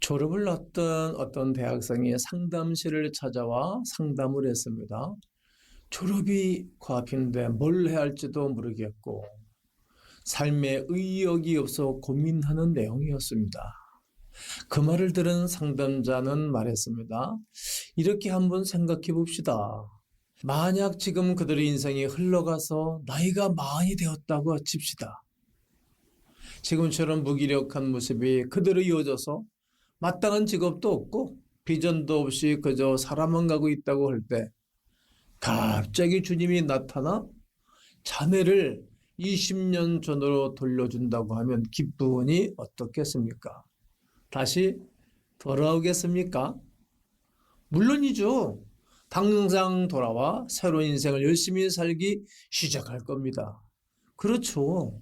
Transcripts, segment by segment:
졸업을 앞둔 어떤 대학생이 상담실을 찾아와 상담을 했습니다. 졸업이 코앞인데 뭘 해야 할지도 모르겠고 삶에 의욕이 없어 고민하는 내용이었습니다. 그 말을 들은 상담자는 말했습니다. 이렇게 한번 생각해 봅시다. 만약 지금 그들의 인생이 흘러가서 나이가 많이 되었다고 칩시다. 지금처럼 무기력한 모습이 그대로 이어져서 마땅한 직업도 없고 비전도 없이 그저 살아만 가고 있다고 할 때 갑자기 주님이 나타나 자네를 20년 전으로 돌려준다고 하면 기분이 어떻겠습니까? 다시 돌아오겠습니까? 물론이죠. 당장 돌아와 새로운 인생을 열심히 살기 시작할 겁니다. 그렇죠.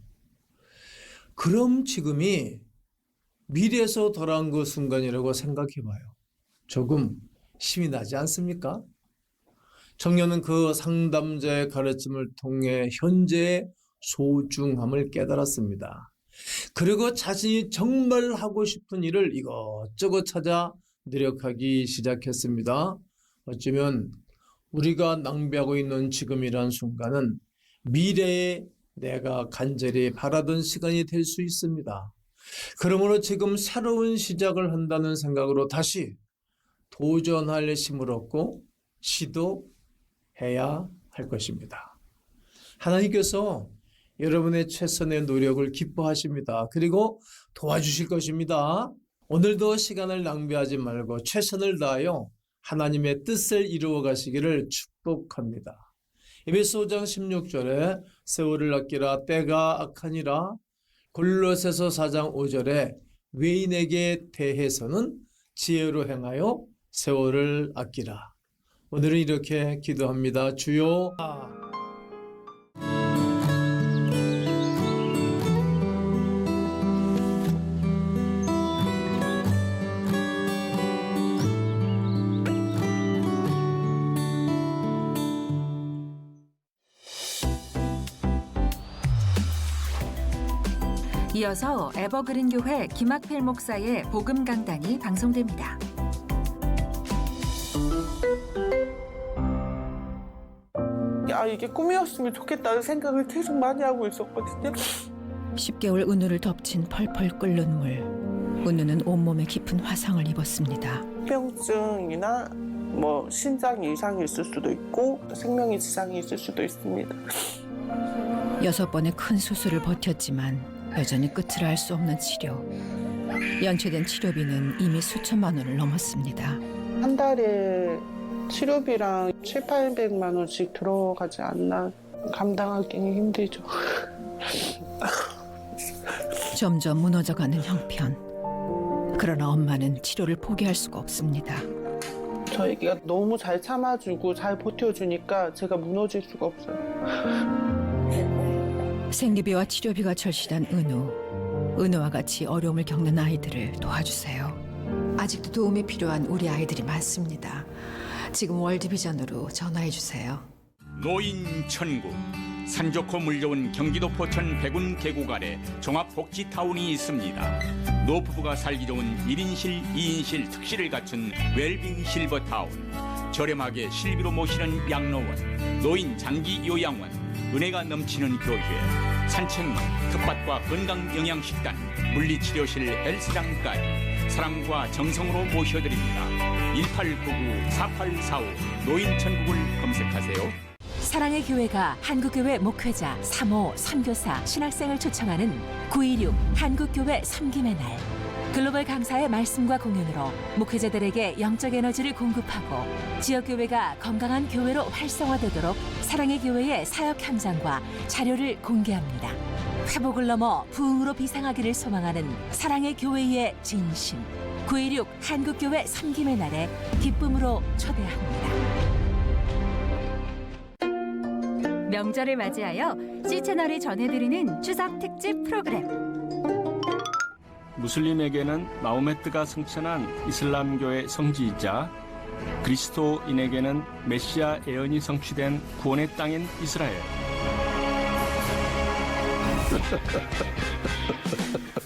그럼 지금이 미래에서 돌아온 그 순간이라고 생각해봐요. 조금 힘이 나지 않습니까? 청년은 그 상담자의 가르침을 통해 현재의 소중함을 깨달았습니다. 그리고 자신이 정말 하고 싶은 일을 이것저것 찾아 노력하기 시작했습니다. 어쩌면 우리가 낭비하고 있는 지금이란 순간은 미래에 내가 간절히 바라던 시간이 될 수 있습니다. 그러므로 지금 새로운 시작을 한다는 생각으로 다시 도전할 힘을 얻고 시도해야 할 것입니다. 하나님께서 여러분의 최선의 노력을 기뻐하십니다. 그리고 도와주실 것입니다. 오늘도 시간을 낭비하지 말고 최선을 다하여 하나님의 뜻을 이루어 가시기를 축복합니다. 에베소 5장 16절에 세월을 아끼라 때가 악하니라. 골로새서 4장 5절에 외인에게 대해서는 지혜로 행하여 세월을 아끼라. 오늘은 이렇게 기도합니다. 주여, 이어서 에버그린 교회 김학필 목사의 복음 강단이 방송됩니다. 야, 이게 꿈이었으면 좋겠다는 생각을 계속 많이 하고 있었거든요. 10개월 은우를 덮친 펄펄 끓는 물. 은우는 온몸에 깊은 화상을 입었습니다. 병증이나 신장 이상이 있을 수도 있고 생명의 지장이 있을 수도 있습니다. 6번의 큰 수술을 버텼지만 여전히 끝을 알 수 없는 치료. 연체된 치료비는 이미 수천만 원을 넘었습니다. 한 달에 치료비랑 700~800만 원씩 들어가지 않나 감당하기는 힘들죠. 점점 무너져가는 형편. 그러나 엄마는 치료를 포기할 수가 없습니다. 저에게 너무 잘 참아주고 잘 버텨주니까 제가 무너질 수가 없어요. 생리비와 치료비가 절실한 은우와 같이 어려움을 겪는 아이들을 도와주세요. 아직도 도움이 필요한 우리 아이들이 많습니다. 지금 월드비전으로 전화해주세요. 노인천국. 산 좋고 물 좋은 경기도 포천 백운 계곡 아래 종합복지타운이 있습니다. 노부부가 살기 좋은 1인실, 2인실 특실을 갖춘 웰빙 실버타운. 저렴하게 실비로 모시는 양로원, 노인 장기 요양원, 은혜가 넘치는 교회, 산책로, 텃밭과 건강영양식단, 물리치료실 헬스장까지 사랑과 정성으로 모셔드립니다. 1899-4845 노인천국을 검색하세요. 사랑의 교회가 한국교회 목회자 3호 선교사 신학생을 초청하는 9.16 한국교회 섬김의 날. 글로벌 강사의 말씀과 공연으로 목회자들에게 영적 에너지를 공급하고 지역교회가 건강한 교회로 활성화되도록 사랑의 교회의 사역 현장과 자료를 공개합니다. 회복을 넘어 부흥으로 비상하기를 소망하는 사랑의 교회의 진심. 9.16 한국교회 섬김의 날에 기쁨으로 초대합니다. 명절을 맞이하여 C채널이 전해드리는 추석 특집 프로그램. 무슬림에게는 마호메트가 승천한 이슬람교의 성지이자 그리스도인에게는 메시아 예언이 성취된 구원의 땅인 이스라엘.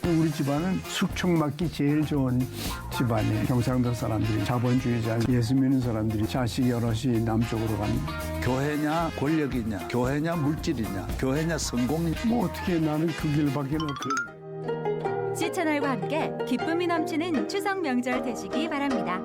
우리 집안은 숙청맞기 제일 좋은 집안이에요. 경상도 사람들이 자본주의자, 예수 믿는 사람들이 자식 여럿이 남쪽으로 갑니다. 교회냐 권력이냐, 교회냐 물질이냐, 교회냐 성공이냐. 뭐 어떻게 나는 그 길밖에 없어요. C채널과 함께 기쁨이 넘치는 추석 명절 되시기 바랍니다.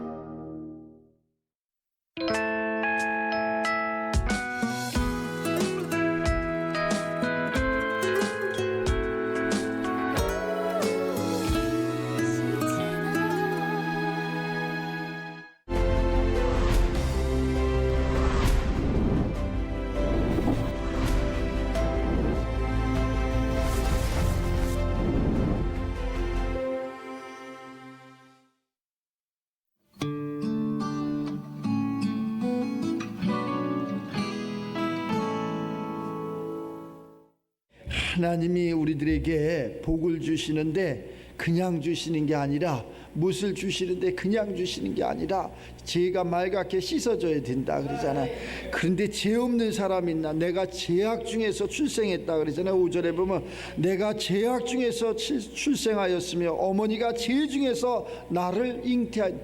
하나님이 우리들에게 복을 주시는데 그냥 주시는 게 아니라, 무엇을 주시는데 그냥 주시는 게 아니라 죄가 말갛게 씻어줘야 된다 그러잖아요. 그런데 죄 없는 사람이 있나? 내가 죄악 중에서 출생했다 그러잖아요. 5절에 보면 내가 죄악 중에서 출생하였으며 어머니가 죄 중에서 나를 잉태한.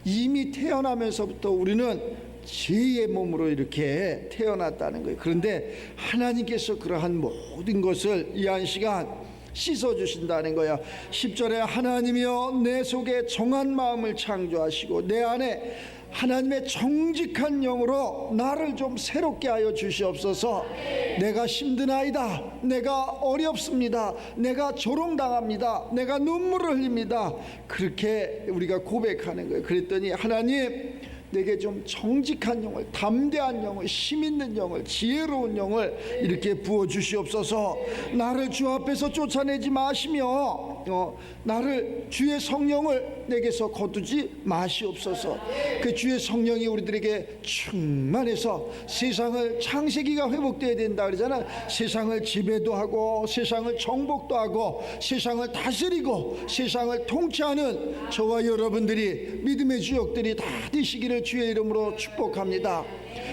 이미 태어나면서부터 우리는 죄의 몸으로 이렇게 태어났다는 거예요. 그런데 하나님께서 그러한 모든 것을 이 한 시간 씻어주신다는 거야. 10절에 하나님이여 내 속에 정한 마음을 창조하시고 내 안에 하나님의 정직한 영으로 나를 좀 새롭게 하여 주시옵소서. 내가 힘드나이다, 내가 어렵습니다, 내가 조롱당합니다, 내가 눈물을 흘립니다. 그렇게 우리가 고백하는 거예요. 그랬더니 하나님 내게 좀 정직한 영을, 담대한 영을, 힘있는 영을, 지혜로운 영을 이렇게 부어주시옵소서. 나를 주 앞에서 쫓아내지 마시며 나를 주의 성령을 내게서 거두지 마시옵소서. 그 주의 성령이 우리들에게 충만해서 세상을, 창세기가 회복되어야 된다 그러잖아. 세상을 지배도 하고 세상을 정복도 하고 세상을 다스리고 세상을 통치하는 저와 여러분들이, 믿음의 주역들이 다 되시기를 주의 이름으로 축복합니다.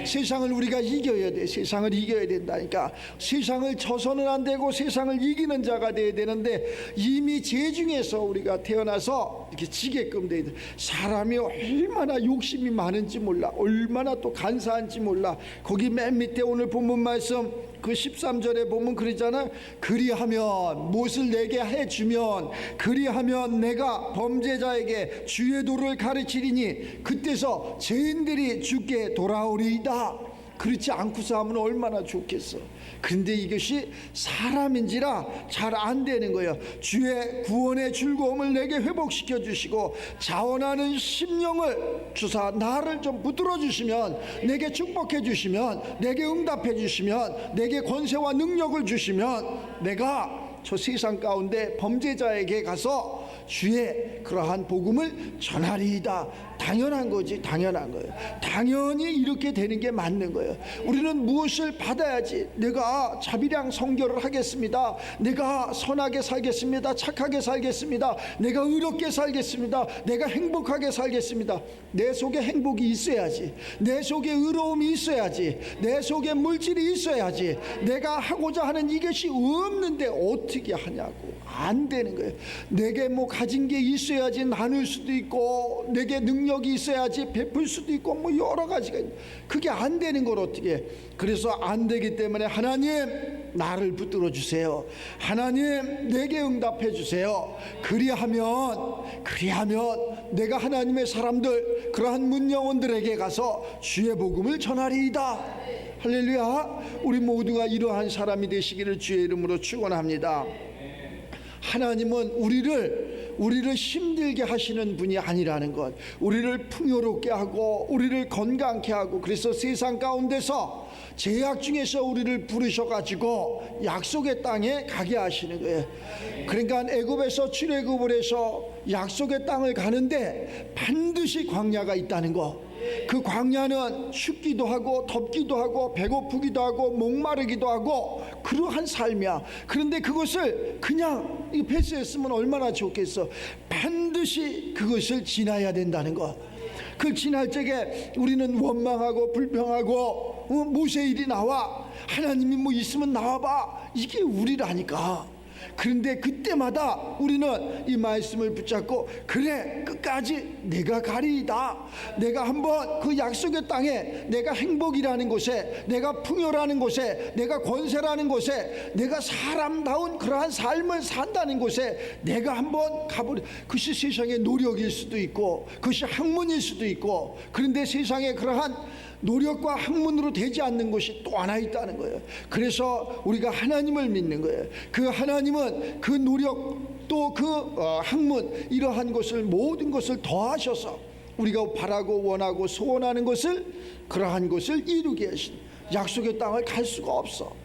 세상을 우리가 이겨야 돼. 세상을 이겨야 된다니까. 세상을 져서는 안 되고 세상을 이기는 자가 돼야 되는데 이미 죄 중에서 우리가 태어나서 이렇게 지게끔 돼야 돼. 사람이 얼마나 욕심이 많은지 몰라, 얼마나 또 간사한지 몰라. 거기 맨 밑에 오늘 본문 말씀 그 13절에 보면 그러잖아요. 그리하면, 무엇을 내게 해주면, 그리하면 내가 범죄자에게 주의 도를 가르치리니 그때서 죄인들이 주께 돌아오리이다. 그렇지 않고서 하면 얼마나 좋겠어. 근데 이것이 사람인지라 잘 안 되는 거예요. 주의 구원의 즐거움을 내게 회복시켜 주시고 자원하는 심령을 주사 나를 좀 붙들어 주시면, 내게 축복해 주시면, 내게 응답해 주시면, 내게 권세와 능력을 주시면 내가 저 세상 가운데 범죄자에게 가서 주의 그러한 복음을 전하리이다. 당연한 거지, 당연한 거예요. 당연히 이렇게 되는 게 맞는 거예요. 우리는 무엇을 받아야지. 내가 자비량 성결을 하겠습니다, 내가 선하게 살겠습니다, 착하게 살겠습니다, 내가 의롭게 살겠습니다, 내가 행복하게 살겠습니다. 내 속에 행복이 있어야지, 내 속에 의로움이 있어야지, 내 속에 물질이 있어야지. 내가 하고자 하는 이것이 없는데 어떻게 하냐고. 안 되는 거예요. 내게 뭐 가진 게 있어야지 나눌 수도 있고, 내게 능력이 있어야지 베풀 수도 있고, 뭐 여러 가지가 있는데 그게 안 되는 걸 어떻게 해. 그래서 안 되기 때문에 하나님 나를 붙들어 주세요. 하나님 내게 응답해 주세요. 그리하면 내가 하나님의 사람들, 그러한 문영원들에게 가서 주의 복음을 전하리이다. 할렐루야. 우리 모두가 이러한 사람이 되시기를 주의 이름으로 축원합니다. 하나님은 우리를 힘들게 하시는 분이 아니라는 것, 우리를 풍요롭게 하고 우리를 건강케 하고, 그래서 세상 가운데서 죄악 중에서 우리를 부르셔가지고 약속의 땅에 가게 하시는 거예요. 그러니까 애굽에서 출애굽을 해서 약속의 땅을 가는데 반드시 광야가 있다는 거. 그 광야는 춥기도 하고 덥기도 하고 배고프기도 하고 목마르기도 하고 그러한 삶이야. 그런데 그것을 그냥 패스했으면 얼마나 좋겠어. 반드시 그것을 지나야 된다는 거. 그 지날 적에 우리는 원망하고 불평하고 무슨 일이 나와, 하나님이 뭐 있으면 나와봐, 이게 우리라니까. 그런데 그때마다 우리는 이 말씀을 붙잡고 그래 끝까지 내가 가리이다. 내가 한번 그 약속의 땅에 내가 행복이라는 곳에 내가 풍요라는 곳에 내가 권세라는 곳에 내가 사람다운 그러한 삶을 산다는 곳에 내가 한번 가보려. 그것이 세상의 노력일 수도 있고 그것이 학문일 수도 있고 그런데 세상에 그러한 노력과 학문으로 되지 않는 것이 또 하나 있다는 거예요. 그래서 우리가 하나님을 믿는 거예요. 그 하나님은 그 노력 또 그 학문 이러한 것을 모든 것을 더하셔서 우리가 바라고 원하고 소원하는 것을 그러한 것을 이루게 하신 약속의 땅을 갈 수가 없어.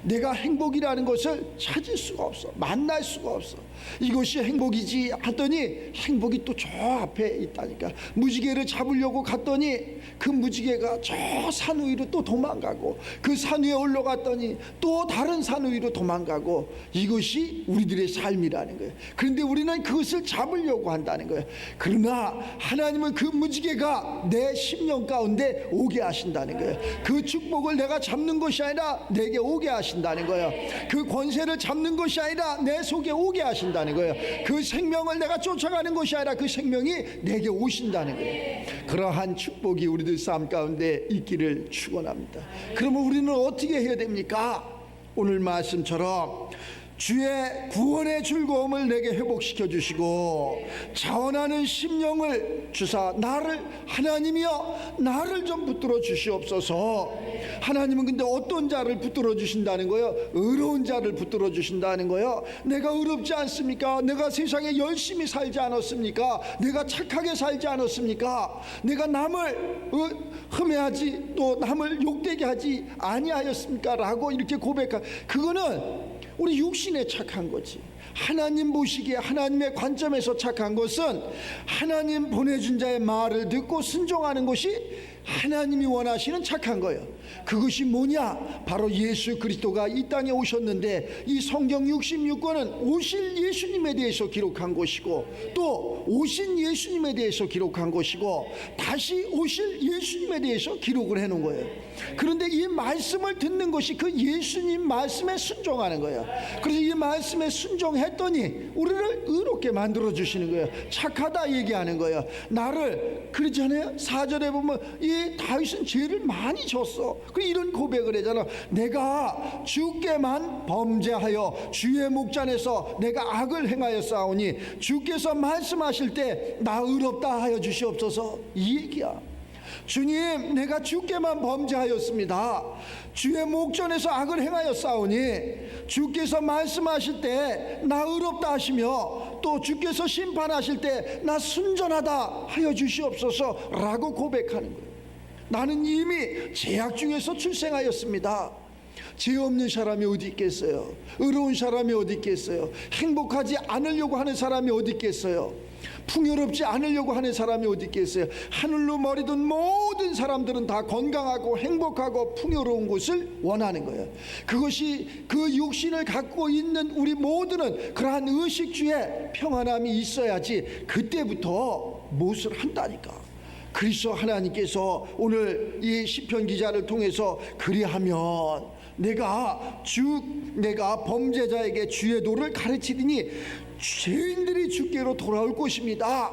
내가 행복이라는 것을 찾을 수가 없어. 만날 수가 없어. 이것이 행복이지 하더니 행복이 또 저 앞에 있다니까. 무지개를 잡으려고 갔더니 그 무지개가 저 산 위로 또 도망가고 그 산 위에 올라갔더니 또 다른 산 위로 도망가고 이것이 우리들의 삶이라는 거예요. 그런데 우리는 그것을 잡으려고 한다는 거예요. 그러나 하나님은 그 무지개가 내 심령 가운데 오게 하신다는 거예요. 그 축복을 내가 잡는 것이 아니라 내게 오게 하신다는 거예요. 그 권세를 잡는 것이 아니라 내 속에 오게 하신다는 거예요. 그 생명을 내가 쫓아가는 것이 아니라 그 생명이 내게 오신다는 거예요. 그러한 축복이 우리들 삶 가운데 있기를 축원합니다. 그러면 우리는 어떻게 해야 됩니까? 오늘 말씀처럼 주의 구원의 즐거움을 내게 회복시켜 주시고 자원하는 심령을 주사 나를 하나님이여 나를 좀 붙들어 주시옵소서. 하나님은 근데 어떤 자를 붙들어 주신다는 거예요? 의로운 자를 붙들어 주신다는 거예요. 내가 의롭지 않습니까? 내가 세상에 열심히 살지 않았습니까? 내가 착하게 살지 않았습니까? 내가 남을 흠해하지 또 남을 욕되게 하지 아니하였습니까? 라고 이렇게 고백한 그거는 우리 육신에 착한 거지. 하나님 보시기에 하나님의 관점에서 착한 것은 하나님 보내준 자의 말을 듣고 순종하는 것이 하나님이 원하시는 착한 거예요. 그것이 뭐냐? 바로 예수 그리스도가 이 땅에 오셨는데 이 성경 66권은 오실 예수님에 대해서 기록한 것이고 또 오신 예수님에 대해서 기록한 것이고 다시 오실 예수님에 대해서 기록을 해놓은 거예요. 그런데 이 말씀을 듣는 것이 그 예수님 말씀에 순종하는 거예요. 그래서 이 말씀에 순종했더니 우리를 의롭게 만들어 주시는 거예요. 착하다 얘기하는 거예요. 나를 그러잖아요. 4절에 보면 이 다윗은 죄를 많이 졌어. 그 이런 고백을 하잖아. 내가 주께만 범죄하여 주의 목전에서 내가 악을 행하였사오니 주께서 말씀하실 때 나 의롭다 하여 주시옵소서. 이 얘기야. 주님, 내가 주께만 범죄하였습니다. 주의 목전에서 악을 행하였사오니 주께서 말씀하실 때 나 의롭다 하시며 또 주께서 심판하실 때 나 순전하다 하여 주시옵소서 라고 고백하는 거예요. 나는 이미 죄악 중에서 출생하였습니다. 죄 없는 사람이 어디 있겠어요? 의로운 사람이 어디 있겠어요? 행복하지 않으려고 하는 사람이 어디 있겠어요? 풍요롭지 않으려고 하는 사람이 어디 있겠어요? 하늘로 머리든 모든 사람들은 다 건강하고 행복하고 풍요로운 것을 원하는 거예요. 그것이 그 육신을 갖고 있는 우리 모두는 그러한 의식주에 평안함이 있어야지 그때부터 무엇을 한다니까. 그래서 하나님께서 오늘 이 시편 기자를 통해서 그리하면 내가 범죄자에게 주의 도를 가르치리니 죄인들이 주께로 돌아올 것입니다.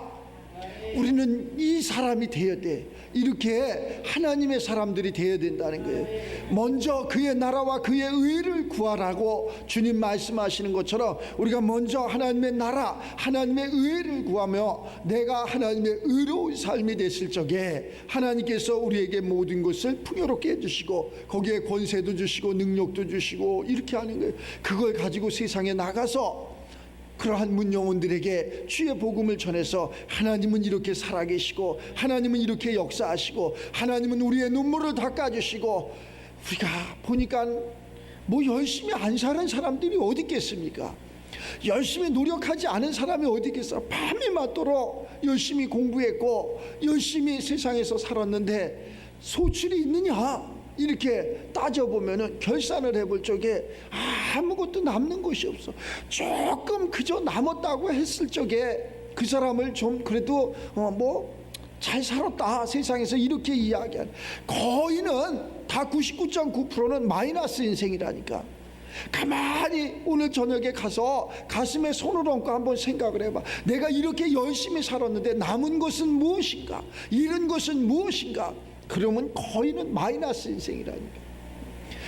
우리는 이 사람이 되어야 돼. 이렇게 하나님의 사람들이 되어야 된다는 거예요. 먼저 그의 나라와 그의 의를 구하라고 주님 말씀하시는 것처럼 우리가 먼저 하나님의 나라, 하나님의 의를 구하며 내가 하나님의 의로운 삶이 됐을 적에 하나님께서 우리에게 모든 것을 풍요롭게 해주시고 거기에 권세도 주시고 능력도 주시고 이렇게 하는 거예요. 그걸 가지고 세상에 나가서 그러한 문영혼들에게 주의 복음을 전해서 하나님은 이렇게 살아계시고 하나님은 이렇게 역사하시고 하나님은 우리의 눈물을 닦아주시고 우리가 보니까 뭐 열심히 안 사는 사람들이 어디 있겠습니까? 열심히 노력하지 않은 사람이 어디 있겠어? 밤이 맞도록 열심히 공부했고 열심히 세상에서 살았는데 소출이 있느냐? 이렇게 따져보면은 결산을 해볼 적에 아무것도 남는 것이 없어. 조금 그저 남았다고 했을 적에 그 사람을 좀 그래도 뭐 잘 살았다 세상에서 이렇게 이야기하는. 거의는 다 99.9%는 마이너스 인생이라니까. 가만히 오늘 저녁에 가서 가슴에 손을 얹고 한번 생각을 해봐. 내가 이렇게 열심히 살았는데 남은 것은 무엇인가? 잃은 것은 무엇인가? 그러면 거의는 마이너스 인생이라니까.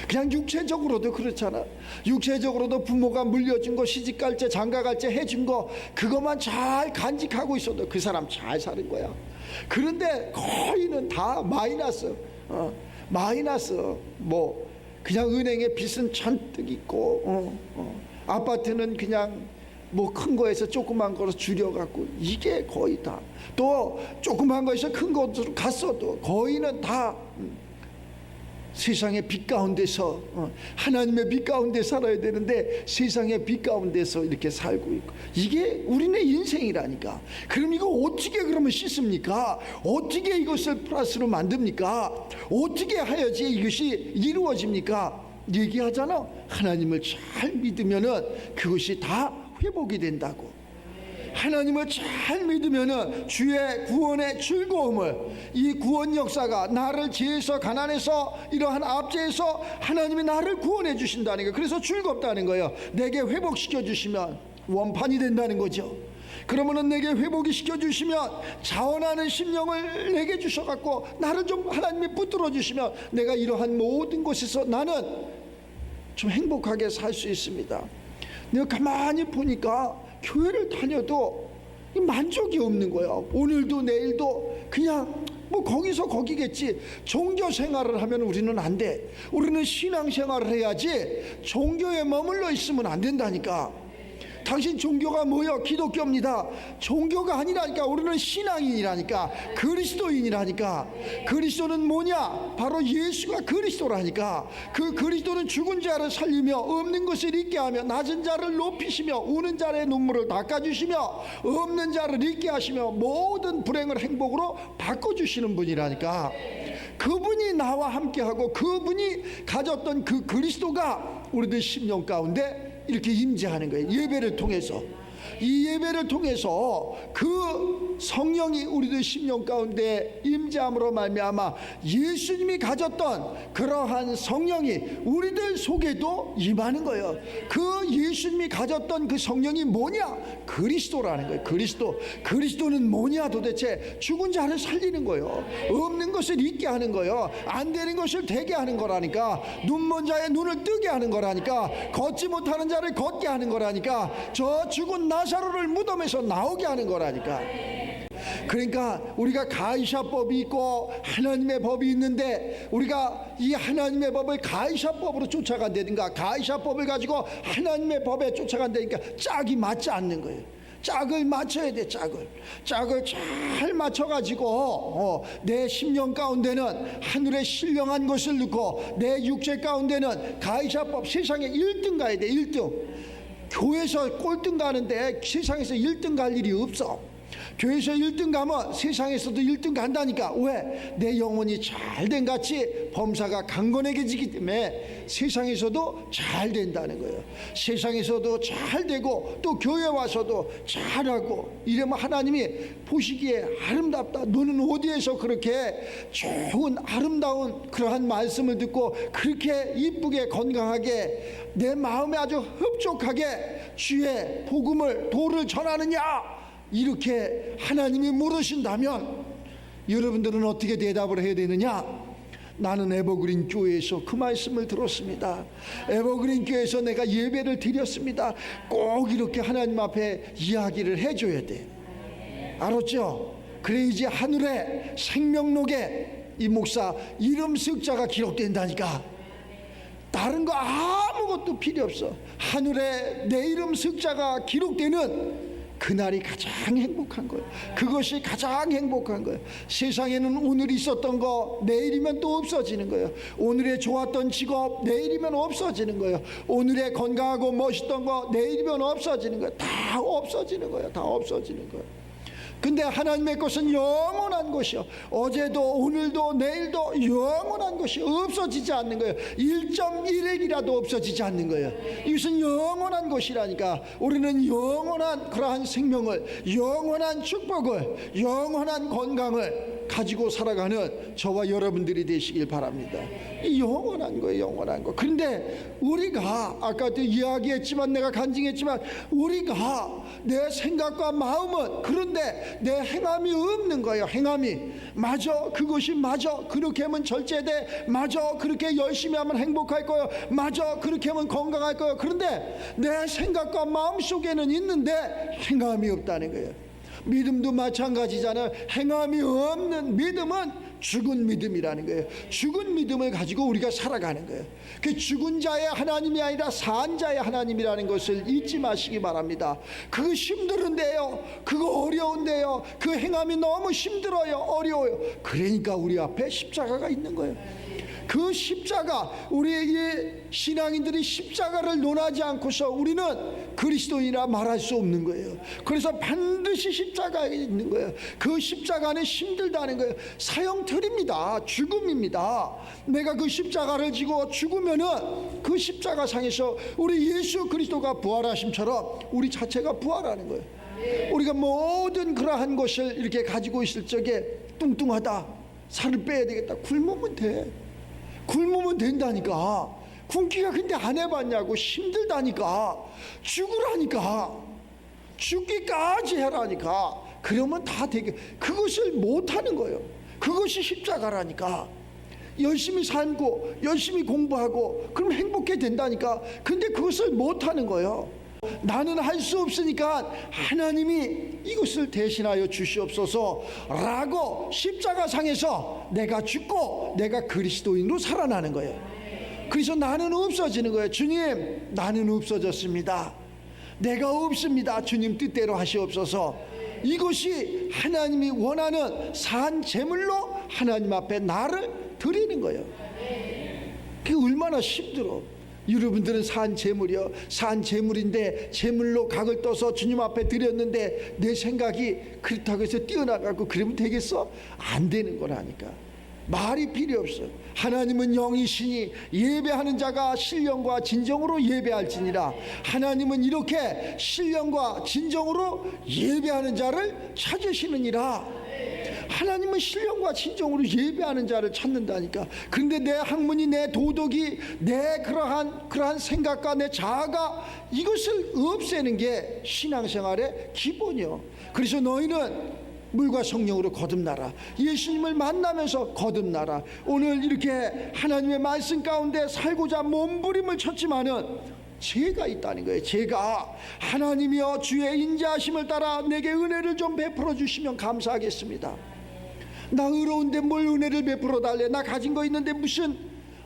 그냥 육체적으로도 그렇잖아. 육체적으로도 부모가 물려준 거, 시집갈 때 장가갈 때 해준 거, 그것만 잘 간직하고 있어도 그 사람 잘 사는 거야. 그런데 거의는 다 마이너스. 마이너스. 뭐 그냥 은행에 빚은 잔뜩 있고, 아파트는 그냥 뭐 큰 거에서 조그만 거로 줄여갖고, 이게 거의 다. 또 조그만 거에서 큰 것으로 갔어도 거의는 다 세상의 빛 가운데서, 하나님의 빛 가운데 살아야 되는데 세상의 빛 가운데서 이렇게 살고 있고, 이게 우리네 인생이라니까. 그럼 이거 어떻게 그러면 씻습니까? 어떻게 이것을 플러스로 만듭니까? 어떻게 해야지 이것이 이루어집니까? 얘기하잖아. 하나님을 잘 믿으면은 그것이 다 회복이 된다고. 하나님을 잘 믿으면은 주의 구원의 즐거움을, 이 구원 역사가 나를 죄에서 가난해서 이러한 압제에서 하나님이 나를 구원해 주신다는 거예요. 그래서 즐겁다는 거예요. 내게 회복시켜 주시면 원판이 된다는 거죠. 그러면은 내게 회복이 시켜 주시면 자원하는 심령을 내게 주셔갖고 나를 좀 하나님이 붙들어 주시면 내가 이러한 모든 곳에서 나는 좀 행복하게 살 수 있습니다. 내가 가만히 보니까 교회를 다녀도 만족이 없는 거야. 오늘도 내일도 그냥 뭐 거기서 거기겠지. 종교 생활을 하면 우리는 안 돼. 우리는 신앙 생활을 해야지. 종교에 머물러 있으면 안 된다니까. 당신 종교가 뭐요? 기독교입니다. 종교가 아니라니까. 우리는 신앙인이라니까. 그리스도인이라니까. 그리스도는 뭐냐? 바로 예수가 그리스도라니까. 그 그리스도는 죽은 자를 살리며 없는 것을 있게 하며 낮은 자를 높이시며 우는 자의 눈물을 닦아주시며 없는 자를 있게 하시며 모든 불행을 행복으로 바꿔주시는 분이라니까. 그분이 나와 함께하고 그분이 가졌던 그 그리스도가 우리들 심령 가운데 이렇게 임재하는 거예요. 예배를 통해서. 이 예배를 통해서 그 성령이 우리들 심령 가운데 임재함으로 말미암아 예수님이 가졌던 그러한 성령이 우리들 속에도 임하는 거예요. 그 예수님이 가졌던 그 성령이 뭐냐? 그리스도라는 거예요. 그리스도는 뭐냐 도대체? 죽은 자를 살리는 거예요. 없는 것을 있게 하는 거예요. 안 되는 것을 되게 하는 거라니까. 눈먼 자의 눈을 뜨게 하는 거라니까. 걷지 못하는 자를 걷게 하는 거라니까. 저 죽은 나사로를 무덤에서 나오게 하는 거라니까. 그러니까 우리가 가이사법이 있고 하나님의 법이 있는데 우리가 이 하나님의 법을 가이사법으로 쫓아간다든가 가이사법을 가지고 하나님의 법에 쫓아간다니까 짝이 맞지 않는 거예요. 짝을 맞춰야 돼. 짝을 잘 맞춰가지고 내 심령 가운데는 하늘의 신령한 것을 넣고 내 육체 가운데는 가이사법. 세상에 1등 가야 돼. 1등. 교회에서 꼴등 가는데 세상에서 1등 갈 일이 없어. 교회에서 1등 가면 세상에서도 1등 간다니까. 왜? 내 영혼이 잘된 같이 범사가 강건해지기 때문에 세상에서도 잘 된다는 거예요. 세상에서도 잘 되고 또 교회 와서도 잘하고 이러면 하나님이 보시기에 아름답다. 너는 어디에서 그렇게 좋은 아름다운 그러한 말씀을 듣고 그렇게 이쁘게 건강하게 내 마음에 아주 흡족하게 주의 복음을 도를 전하느냐? 이렇게 하나님이 물으신다면 여러분들은 어떻게 대답을 해야 되느냐? 나는 에버그린 교회에서 그 말씀을 들었습니다. 에버그린 교회에서 내가 예배를 드렸습니다. 꼭 이렇게 하나님 앞에 이야기를 해줘야 돼. 알았죠? 그래야지 하늘의 생명록에 이 목사 이름 숫자가 기록된다니까. 다른 거 아무것도 필요 없어. 하늘에 내 이름 숫자가 기록되는 그날이 가장 행복한 거예요. 그것이 가장 행복한 거예요. 세상에는 오늘 있었던 거 내일이면 또 없어지는 거예요. 오늘에 좋았던 직업 내일이면 없어지는 거예요. 오늘에 건강하고 멋있던 거 내일이면 없어지는 거예요. 다 없어지는 거예요. 다 없어지는 거예요. 근데 하나님의 것은 영원한 것이요. 어제도 오늘도 내일도 영원한 것이 없어지지 않는 거예요. 1.1핵이라도 없어지지 않는 거예요. 이것은 영원한 것이라니까. 우리는 영원한 그러한 생명을, 영원한 축복을, 영원한 건강을 가지고 살아가는 저와 여러분들이 되시길 바랍니다. 이 영원한 거예요. 영원한 거. 그런데 우리가 아까도 이야기했지만, 내가 간증했지만, 우리가 내 생각과 마음은 그런데 내 행함이 없는 거예요. 행함이 맞아, 그것이 맞아, 그렇게 하면 절제돼, 맞아, 그렇게 열심히 하면 행복할 거예요, 맞아, 그렇게 하면 건강할 거예요. 그런데 내 생각과 마음 속에는 있는데 행함이 없다는 거예요. 믿음도 마찬가지잖아요. 행함이 없는 믿음은 죽은 믿음이라는 거예요. 죽은 믿음을 가지고 우리가 살아가는 거예요. 그 죽은 자의 하나님이 아니라 산 자의 하나님이라는 것을 잊지 마시기 바랍니다. 그거 힘들은데요, 그거 어려운데요, 그 행함이 너무 힘들어요, 어려워요. 그러니까 우리 앞에 십자가가 있는 거예요. 그 십자가, 우리의 신앙인들이 십자가를 논하지 않고서 우리는 그리스도인이라 말할 수 없는 거예요. 그래서 반드시 십자가에 있는 거예요. 그 십자가는 힘들다는 거예요. 사형틀입니다. 죽음입니다. 내가 그 십자가를 지고 죽으면은 그 십자가 상에서 우리 예수 그리스도가 부활하심처럼 우리 자체가 부활하는 거예요. 우리가 모든 그러한 것을 이렇게 가지고 있을 적에 뚱뚱하다, 살을 빼야 되겠다, 굶으면 돼. 굶으면 된다니까. 굶기가 근데 안 해봤냐고. 힘들다니까. 죽으라니까. 죽기까지 해라니까. 그러면 다 되게. 그것을 못하는 거예요. 그것이 십자가라니까. 열심히 살고 열심히 공부하고 그럼 행복해 된다니까. 근데 그것을 못하는 거예요. 나는 할 수 없으니까 하나님이 이것을 대신하여 주시옵소서 라고 십자가상에서 내가 죽고 내가 그리스도인으로 살아나는 거예요. 그래서 나는 없어지는 거예요. 주님, 나는 없어졌습니다. 내가 없습니다. 주님 뜻대로 하시옵소서. 이것이 하나님이 원하는 산 제물로 하나님 앞에 나를 드리는 거예요. 그게 얼마나 힘들어. 여러분들은 산 제물이요, 산 제물인데 제물로 각을 떠서 주님 앞에 드렸는데 내 생각이 그렇다고 해서 뛰어나가고 그러면 되겠어? 안 되는 거라니까. 말이 필요 없어. 하나님은 영이시니 예배하는 자가 신령과 진정으로 예배할지니라. 하나님은 이렇게 신령과 진정으로 예배하는 자를 찾으시느니라. 하나님은 신령과 진정으로 예배하는 자를 찾는다니까. 근데 내 학문이, 내 도덕이, 내 그러한 생각과 내 자아가 이것을 없애는 게 신앙생활의 기본이요. 그래서 너희는 물과 성령으로 거듭나라. 예수님을 만나면서 거듭나라. 오늘 이렇게 하나님의 말씀 가운데 살고자 몸부림을 쳤지만은 죄가 있다는 거예요. 죄가. 하나님이여 주의 인자하심을 따라 내게 은혜를 좀 베풀어 주시면 감사하겠습니다. 나 의로운데 뭘 은혜를 베풀어 달래. 나 가진 거 있는데 무슨.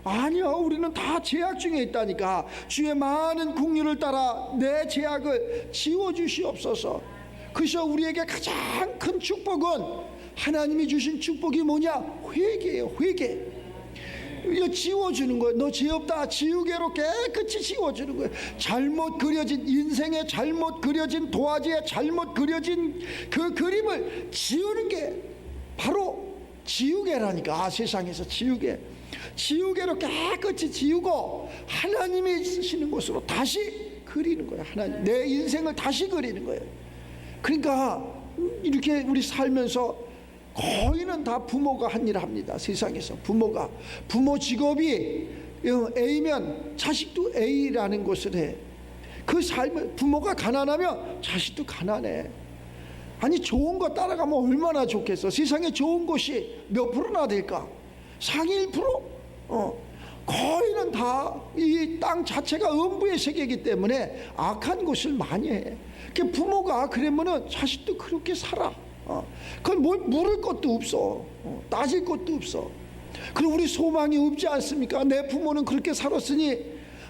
아니요, 우리는 다 죄악 중에 있다니까. 주의 많은 긍휼을 따라 내 죄악을 지워주시옵소서. 그래서 우리에게 가장 큰 축복은, 하나님이 주신 축복이 뭐냐? 회개예요. 회개. 이거 지워주는 거예요. 너 죄 없다, 지우개로 깨끗이 지워주는 거예요. 잘못 그려진, 인생에 잘못 그려진, 도화지에 잘못 그려진 그 그림을 지우는 게 바로 지우개라니까. 세상에서 지우개. 지우개로 깨끗이 지우고 하나님이 쓰시는 곳으로 다시 그리는 거예요. 하나님, 내 인생을 다시 그리는 거예요. 그러니까 이렇게 우리 살면서 거의는 다 부모가 한 일을 합니다. 세상에서 부모가. 부모 직업이 A면 자식도 A라는 것을 해. 그 삶을, 부모가 가난하면 자식도 가난해. 아니, 좋은 거 따라가면 얼마나 좋겠어. 세상에 좋은 것이 몇 프로나 될까? 상위 1%? 거의는 다 이 땅 자체가 음부의 세계이기 때문에 악한 것을 많이 해. 그 부모가 그러면은 자식도 그렇게 살아. 그건 뭘 물을 것도 없어. 따질 것도 없어. 그럼 우리 소망이 없지 않습니까? 내 부모는 그렇게 살았으니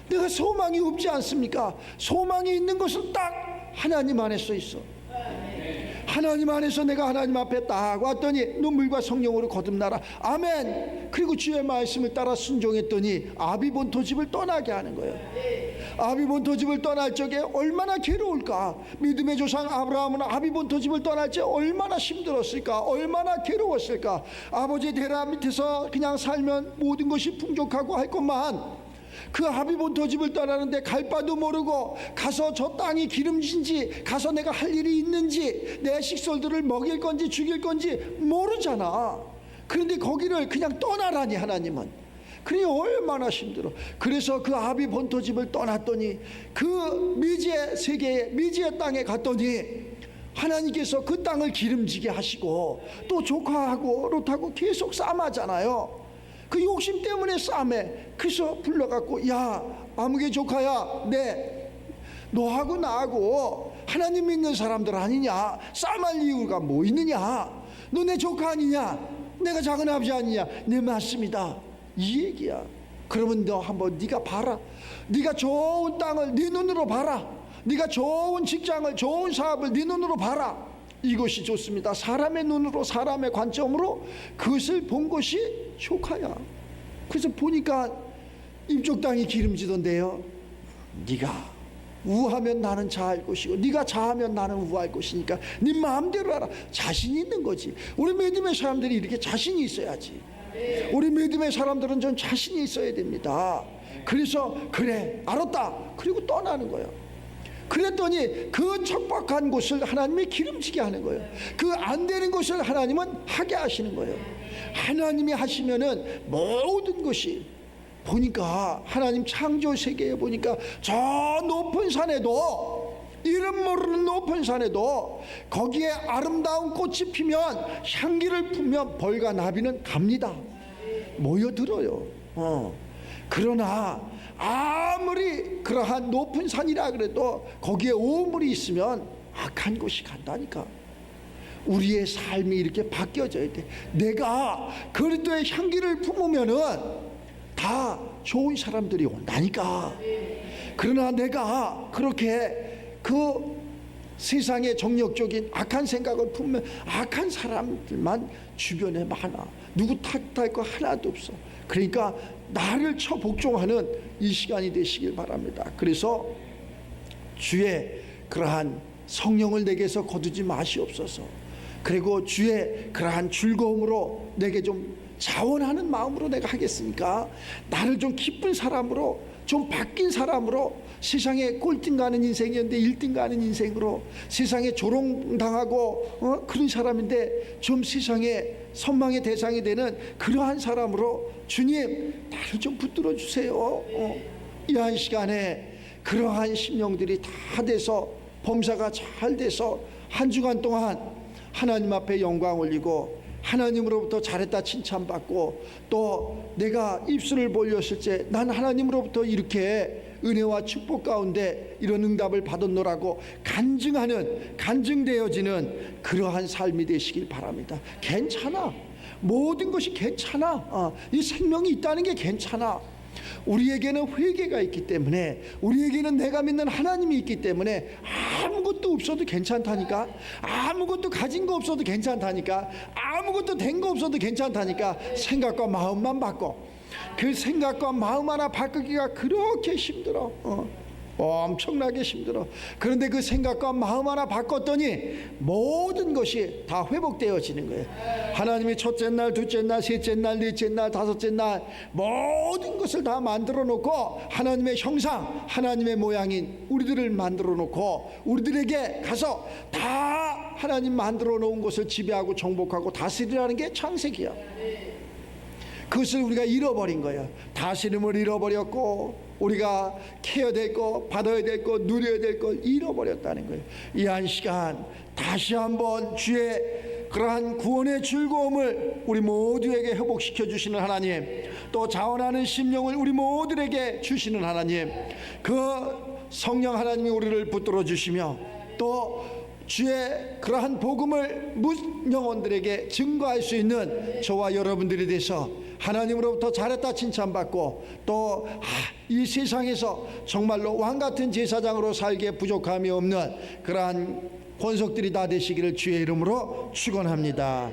내가 소망이 없지 않습니까? 소망이 있는 것은 딱 하나님 안에서 있어. 하나님 안에서 내가 하나님 앞에 딱 왔더니 눈물과 성령으로 거듭나라. 아멘. 그리고 주의 말씀을 따라 순종했더니 아비본토 집을 떠나게 하는 거예요. 아비 본토 집을 떠날 적에 얼마나 괴로울까. 믿음의 조상 아브라함은 아비 본토 집을 떠날 때 얼마나 힘들었을까, 얼마나 괴로웠을까. 아버지 대라 밑에서 그냥 살면 모든 것이 풍족하고 할 것만, 그 아비 본토 집을 떠나는데 갈 바도 모르고, 가서 저 땅이 기름진지, 가서 내가 할 일이 있는지, 내 식솔들을 먹일 건지 죽일 건지 모르잖아. 그런데 거기를 그냥 떠나라니 하나님은. 그러니 얼마나 힘들어. 그래서 그 아비 본토 집을 떠났더니 그 미지의 세계에, 미지의 땅에 갔더니 하나님께서 그 땅을 기름지게 하시고, 또 조카하고 롯하고 계속 싸움하잖아요. 그 욕심 때문에 싸움해. 그래서 불러갖고, 야 아무개 조카야, 너하고 나하고 하나님 믿는 사람들 아니냐, 싸움할 이유가 뭐 있느냐, 너 내 조카 아니냐, 내가 작은 아버지 아니냐. 네 맞습니다, 이 얘기야. 그러면 너 한번 네가 봐라. 네가 좋은 땅을 네 눈으로 봐라. 네가 좋은 직장을, 좋은 사업을 네 눈으로 봐라. 이것이 좋습니다. 사람의 눈으로, 사람의 관점으로 그것을 본 것이 조카야. 그래서 보니까 이쪽 땅이 기름지던데요. 네가 우하면 나는 자할 것이고, 네가 자하면 나는 우할 것이니까 네 마음대로 하라. 자신 있는 거지. 우리 믿음의 사람들이 이렇게 자신이 있어야지. 우리 믿음의 사람들은 좀 자신이 있어야 됩니다. 그래서 그래 알았다, 그리고 떠나는 거예요. 그랬더니 그 척박한 곳을 하나님이 기름지게 하는 거예요. 그 안 되는 것을 하나님은 하게 하시는 거예요. 하나님이 하시면은 모든 것이, 보니까 하나님 창조 세계에 보니까 저 높은 산에도, 이름 모르는 높은 산에도 거기에 아름다운 꽃이 피면, 향기를 품면 벌과 나비는 갑니다. 모여들어요. 그러나 아무리 그러한 높은 산이라 그래도 거기에 오물이 있으면 악한 곳이 간다니까. 우리의 삶이 이렇게 바뀌어져야 돼. 내가 그리스도의 향기를 품으면은 다 좋은 사람들이 온다니까. 그러나 내가 그렇게 그 세상의 정력적인 악한 생각을 품으면 악한 사람들만 주변에 많아. 누구 탓할 거 하나도 없어. 그러니까 나를 복종하는 이 시간이 되시길 바랍니다. 그래서 주의 그러한 성령을 내게서 거두지 마시옵소서. 그리고 주의 그러한 즐거움으로 내게 좀 자원하는 마음으로 내가 하겠으니까, 나를 좀 기쁜 사람으로, 좀 바뀐 사람으로, 세상에 꼴등 가는 인생이었는데 1등 가는 인생으로, 세상에 조롱당하고 그런 사람인데 좀 세상에 선망의 대상이 되는 그러한 사람으로, 주님 나를 좀 붙들어 주세요. 이 한 시간에 그러한 심령들이 다 돼서, 범사가 잘 돼서 한 주간 동안 하나님 앞에 영광 올리고, 하나님으로부터 잘했다 칭찬받고, 또 내가 입술을 벌렸을 때 난 하나님으로부터 이렇게 은혜와 축복 가운데 이런 응답을 받았노라고 간증되어지는 그러한 삶이 되시길 바랍니다. 괜찮아. 모든 것이 괜찮아. 이 생명이 있다는 게 괜찮아. 우리에게는 회개가 있기 때문에, 우리에게는 내가 믿는 하나님이 있기 때문에 아무것도 없어도 괜찮다니까. 아무것도 가진 거 없어도 괜찮다니까. 아무것도 된 거 없어도 괜찮다니까. 생각과 마음만 바꿔. 그 생각과 마음 하나 바꾸기가 그렇게 힘들어. 엄청나게 힘들어. 그런데 그 생각과 마음 하나 바꿨더니 모든 것이 다 회복되어지는 거예요. 하나님이 첫째 날, 둘째 날, 셋째 날, 넷째 날, 다섯째 날 모든 것을 다 만들어 놓고, 하나님의 형상, 하나님의 모양인 우리들을 만들어 놓고, 우리들에게 가서 다 하나님 만들어 놓은 것을 지배하고 정복하고 다스리라는 게 창세기야. 그것을 우리가 잃어버린 거예요. 다스림을 잃어버렸고, 우리가 케어야 될 거, 받아야 될 거, 누려야 될 거 잃어버렸다는 거예요. 이 한 시간 다시 한번 주의 그러한 구원의 즐거움을 우리 모두에게 회복시켜 주시는 하나님, 또 자원하는 심령을 우리 모두에게 주시는 하나님, 그 성령 하나님이 우리를 붙들어 주시며, 또 주의 그러한 복음을 문 영혼들에게 증거할 수 있는 저와 여러분들이 돼서 하나님으로부터 잘했다 칭찬받고, 또 이 세상에서 정말로 왕같은 제사장으로 살기에 부족함이 없는 그러한 권속들이 다 되시기를 주의 이름으로 축원합니다.